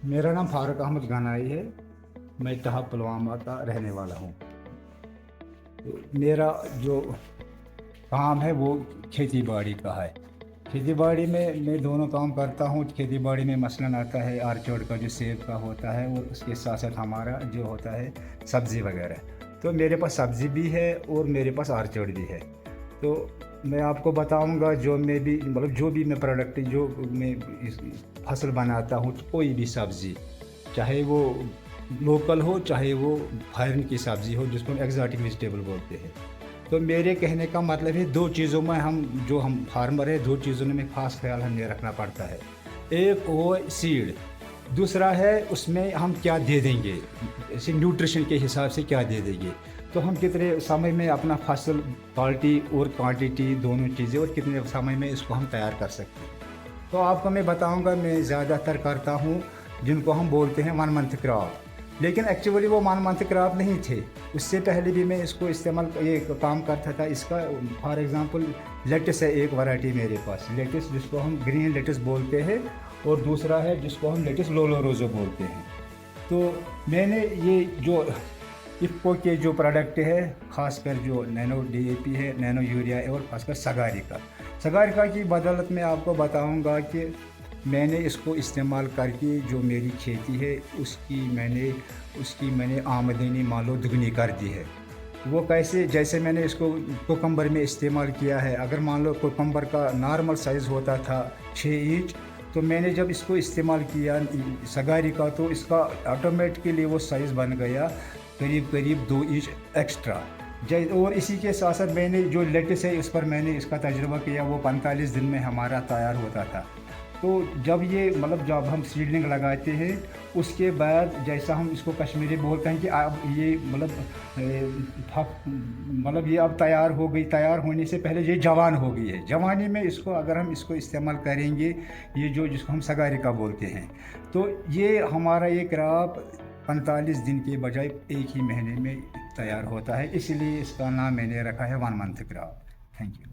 मेरा नाम फारूक अहमद गनाई है। मैं तहा पुलवामा का रहने वाला हूँ। तो मेरा जो काम है वो खेती बाड़ी का है। खेती बाड़ी में मैं दोनों काम करता हूँ। खेती बाड़ी में मसलन आता है आर्चर्ड का जो सेब का होता है, और उसके साथ साथ हमारा जो होता है सब्ज़ी वगैरह। तो मेरे पास सब्ज़ी भी है और मेरे पास आर्चर्ड भी है। तो मैं आपको बताऊंगा जो मैं भी जो भी मैं प्रोडक्ट जो मैं फसल बनाता हूँ, कोई भी सब्ज़ी, चाहे वो लोकल हो चाहे वो फॉरेन की सब्ज़ी हो, जिसको हम एक्जॉटिक वेजिटेबल बोलते हैं। तो मेरे कहने का मतलब है दो चीज़ों में हम फार्मर है, दो चीज़ों में खास ख्याल हमें रखना पड़ता है। एक वो सीड, दूसरा है उसमें हम क्या दे देंगे, जैसे न्यूट्रिशन के हिसाब से क्या दे देंगे। तो हम कितने समय में अपना फसल क्वालिटी और क्वांटिटी दोनों चीज़ें, और कितने समय में इसको हम तैयार कर सकते हैं। तो आपको मैं बताऊंगा, मैं ज़्यादातर करता हूँ जिनको हम बोलते हैं 1 मंथ क्रॉप, लेकिन एक्चुअली वो 1 मंथ क्रॉप नहीं थे। उससे पहले भी मैं इसको इस्तेमाल ये काम करता था। इसका फॉर एग्ज़ाम्पल लेटस है एक वैरायटी मेरे पास, लेटस जिसको हम ग्रीन लेटस बोलते हैं, और दूसरा है जिसको हम लेटस लोलोरोजो बोलते हैं। तो मैंने ये जो इफ़को के जो प्रोडक्ट है, ख़ासकर जो नैनो DAP है, नैनो यूरिया है, और ख़ासकर सगारिका की बदौलत मैं आपको बताऊंगा कि मैंने इसको इस्तेमाल करके जो मेरी खेती है उसकी मैंने आमदनी मान लो दुगनी कर दी है। वो कैसे, जैसे मैंने इसको कोकम्बर में इस्तेमाल किया है। अगर मान लो कोकम्बर का नॉर्मल साइज़ होता था 6 इंच, तो मैंने जब इसको इस्तेमाल किया सगारिका, तो इसका ऑटोमेटिकली वो साइज़ बन गया करीब 2 इंच एक्स्ट्रा। और इसी के साथ साथ मैंने जो लेटेस है, इस पर मैंने इसका तजुर्बा किया। वो 45 दिन में हमारा तैयार होता था। तो जब जब हम सीडलिंग लगाते हैं, उसके बाद जैसा हम इसको कश्मीरी बोलते हैं कि अब ये ये अब तैयार हो गई, तैयार होने से पहले ये जवान हो गई है। जवानी में इसको अगर हम इसको इस्तेमाल करेंगे, ये जिसको हम सगारिका बोलते हैं, तो ये हमारा ये क्रॉप 45 दिन के बजाय एक ही महीने में तैयार होता है। इसलिए इसका नाम मैंने रखा है 1 मंथ क्रॉप। Thank you.